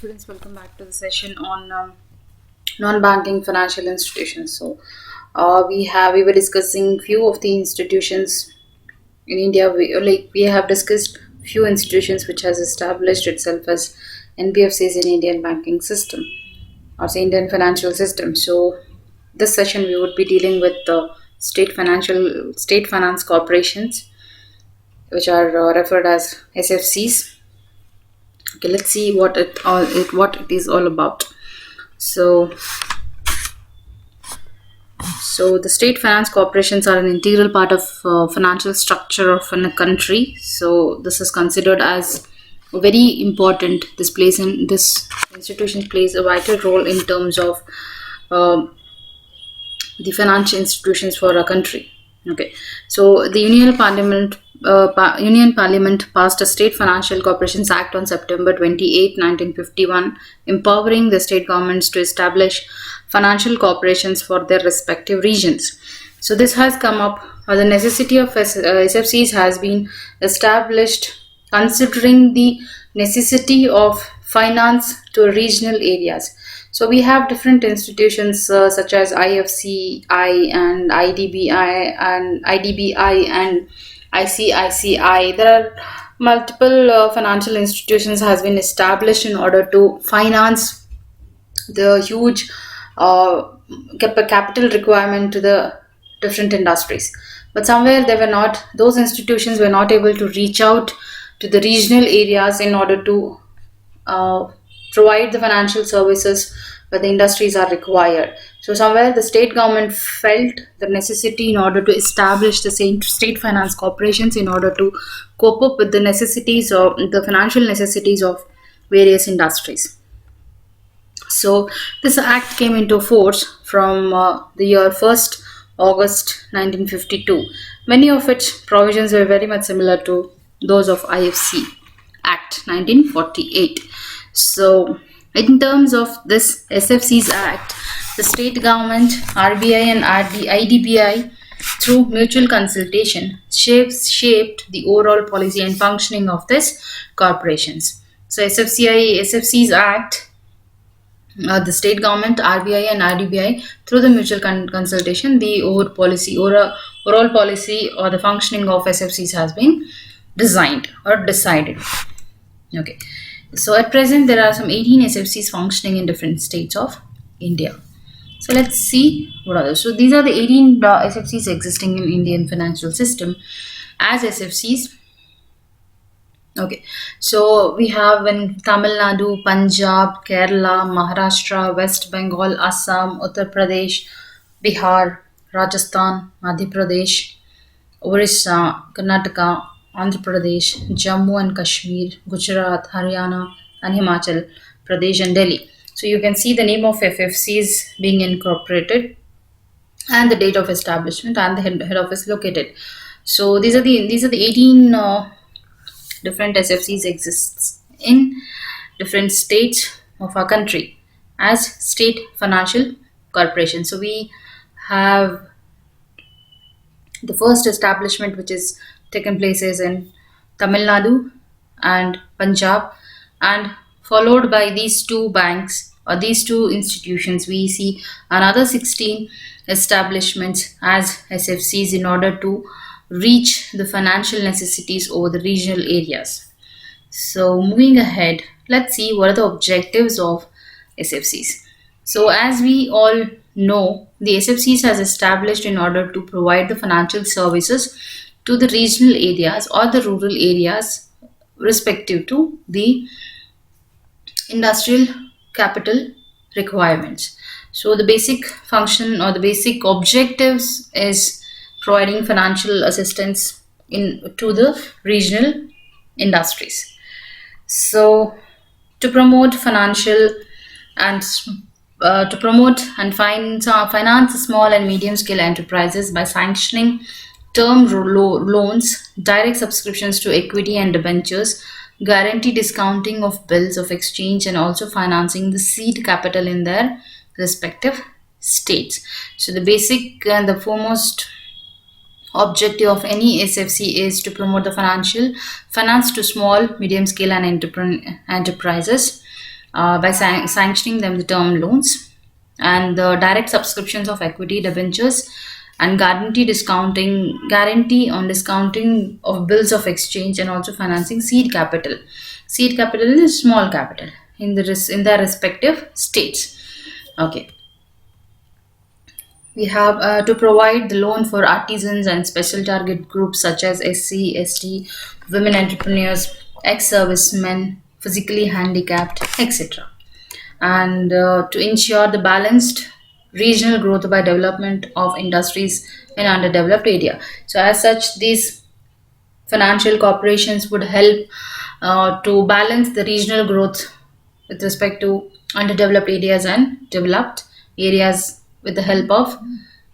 Students, welcome back to the session on non-banking financial institutions. We were discussing few of the institutions in India. We have discussed few institutions which has established itself as NBFCs in Indian banking system or the Indian financial system. So this session we would be dealing with the state finance corporations, which are referred as SFCs. Okay, let's see what it is all about. So, so the state finance corporations are an integral part of financial structure of a country. So this is considered as very important. This institution plays a vital role in terms of uh, the financial institutions for a country. Okay, so the Union Parliament passed a State Financial Corporations Act on September 28, 1951, empowering the state governments to establish financial corporations for their respective regions. So this has come up, the necessity of SFCs has been established considering the necessity of finance to regional areas. So we have different institutions such as IFCI and IDBI and ICICI. There are multiple financial institutions has been established in order to finance the huge capital requirement to the different industries. But somewhere they were not; those institutions were not able to reach out to the regional areas in order to uh, provide the financial services where the industries are required. So somewhere the state government felt the necessity in order to establish the same state finance corporations in order to cope up with the necessities of the financial necessities of various industries. So this act came into force from the year 1st August 1952. Many of its provisions were very much similar to those of IFC Act 1948. So in terms of this SFC's Act, the state government, RBI and IDBI, through mutual consultation, shaped the overall policy and functioning of this corporations. So SFC's Act, the state government, RBI and RDBI, through the mutual consultation, the overall policy or the functioning of SFCs has been designed or decided. Okay, so at present there are some 18 SFCs functioning in different states of India. So let's see what are those. So these are the 18 SFCs existing in Indian financial system as SFCs. Okay, so we have in Tamil Nadu, Punjab, Kerala, Maharashtra, West Bengal, Assam, Uttar Pradesh, Bihar, Rajasthan, Madhya Pradesh, Orissa, Karnataka, Andhra Pradesh, Jammu and Kashmir, Gujarat, Haryana, and Himachal Pradesh and Delhi. So you can see the name of FFCs being incorporated and the date of establishment and the head office located. So these are the 18 different SFCs exists in different states of our country as state financial corporations. So we have the first establishment which is taken place is in Tamil Nadu and Punjab, and followed by these two banks or these two institutions, we see another 16 establishments as SFCs in order to reach the financial necessities over the regional areas. So moving ahead, let's see what are the objectives of SFCs. So as we all know, the SFCs has established in order to provide the financial services to the regional areas or the rural areas respective to the industrial capital requirements. So the basic function or the basic objectives is providing financial assistance in to the regional industries. So to promote financial and to promote and finance small and medium scale enterprises by sanctioning loans, direct subscriptions to equity and debentures, guarantee discounting of bills of exchange, and also financing the seed capital in their respective states. So the basic and the foremost objective of any SFC is to promote the finance to small, medium scale and enterprises by sanctioning them the term loans and the direct subscriptions of equity debentures and guarantee on discounting of bills of exchange and also financing seed capital is small capital in their respective states. Okay, we have to provide the loan for artisans and special target groups such as SC, ST, women entrepreneurs, ex-servicemen, physically handicapped, etc. And to ensure the balanced regional growth by development of industries in underdeveloped area. So as such, these financial corporations would help to balance the regional growth with respect to underdeveloped areas and developed areas with the help of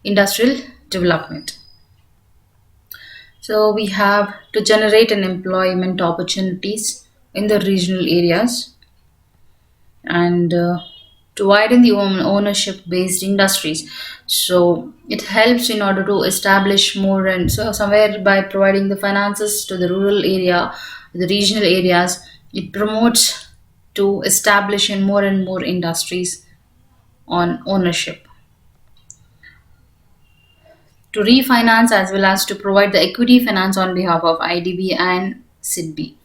industrial development. So we have to generate an employment opportunities in the regional areas and to widen the ownership based industries. So it helps in order to establish more, and so somewhere by providing the finances to the rural area, the regional areas, it promotes to establish in more and more industries on ownership, to refinance as well as to provide the equity finance on behalf of IDB and SIDB,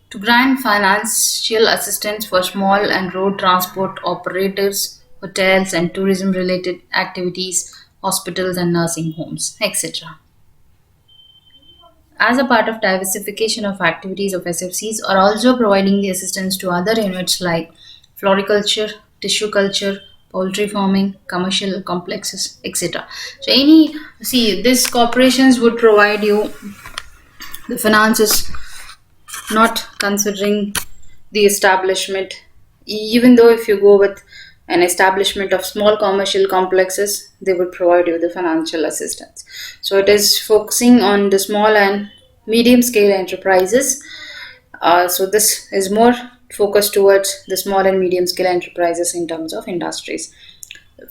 to grant financial assistance for small and road transport operators, hotels and tourism related activities, hospitals and nursing homes, etc. As a part of diversification of activities of SFCs are also providing the assistance to other units like floriculture, tissue culture, poultry farming, commercial complexes, etc. So any see these corporations would provide you the finances, not considering the establishment, even though if you go with an establishment of small commercial complexes, they would provide you the financial assistance. So it is focusing on the small and medium scale enterprises. So this is more focused towards the small and medium scale enterprises in terms of industries.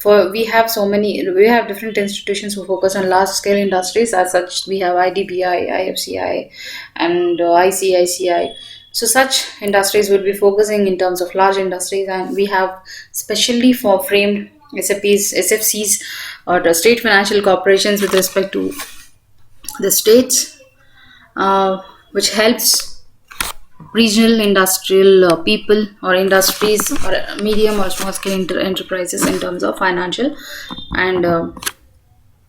For we have different institutions who focus on large scale industries. As such, we have IDBI, IFCI, and ICICI. So such industries will be focusing in terms of large industries, and we have specially for framed SFCs, or the state financial corporations with respect to the states, which helps regional industrial people or industries or medium or small scale enterprises in terms of financial and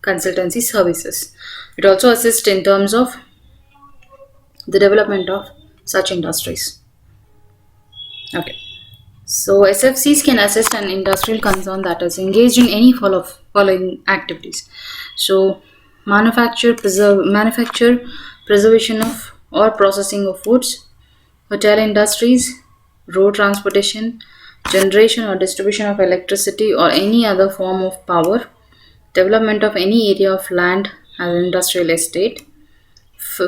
consultancy services. It also assists in terms of the development of such industries. Okay, so SFCs can assist an industrial concern that is engaged in any following activities. So manufacture, preservation of or processing of foods, hotel industries, road transportation, generation or distribution of electricity or any other form of power, development of any area of land as an industrial estate,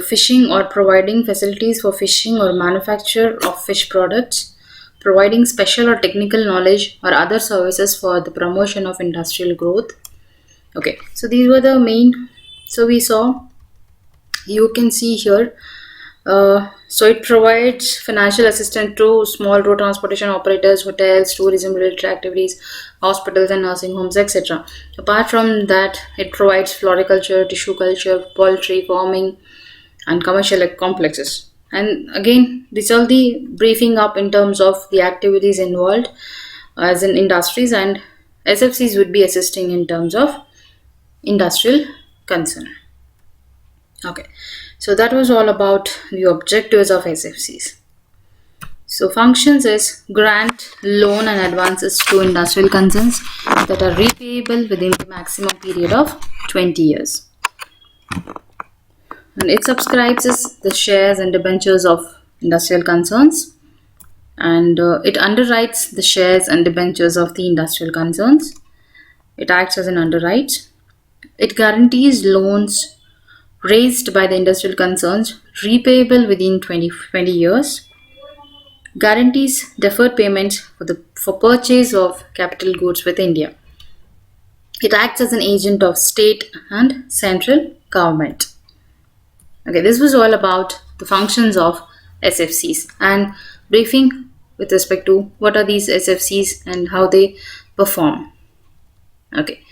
fishing or providing facilities for fishing or manufacture of fish products, providing special or technical knowledge or other services for the promotion of industrial growth. Okay, so these were the main. So we saw, you can see here, so it provides financial assistance to small road transportation operators, hotels, tourism related activities, hospitals and nursing homes, etc. Apart from that, it provides floriculture, tissue culture, poultry farming and commercial complexes. And again, these are the briefing up in terms of the activities involved as in industries, and SFCs would be assisting in terms of industrial concern. Okay, so that was all about the objectives of SFCs. So functions is grant, loan and advances to industrial concerns that are repayable within the maximum period of 20 years. And it subscribes the shares and debentures of industrial concerns, and it underwrites the shares and debentures of the industrial concerns. It acts as an underwrite. It guarantees loans raised by the industrial concerns repayable within 20 years, guarantees deferred payments for purchase of capital goods with India. It acts as an agent of state and central government. Okay, this was all about the functions of SFCs and briefing with respect to what are these SFCs and how they perform. Okay.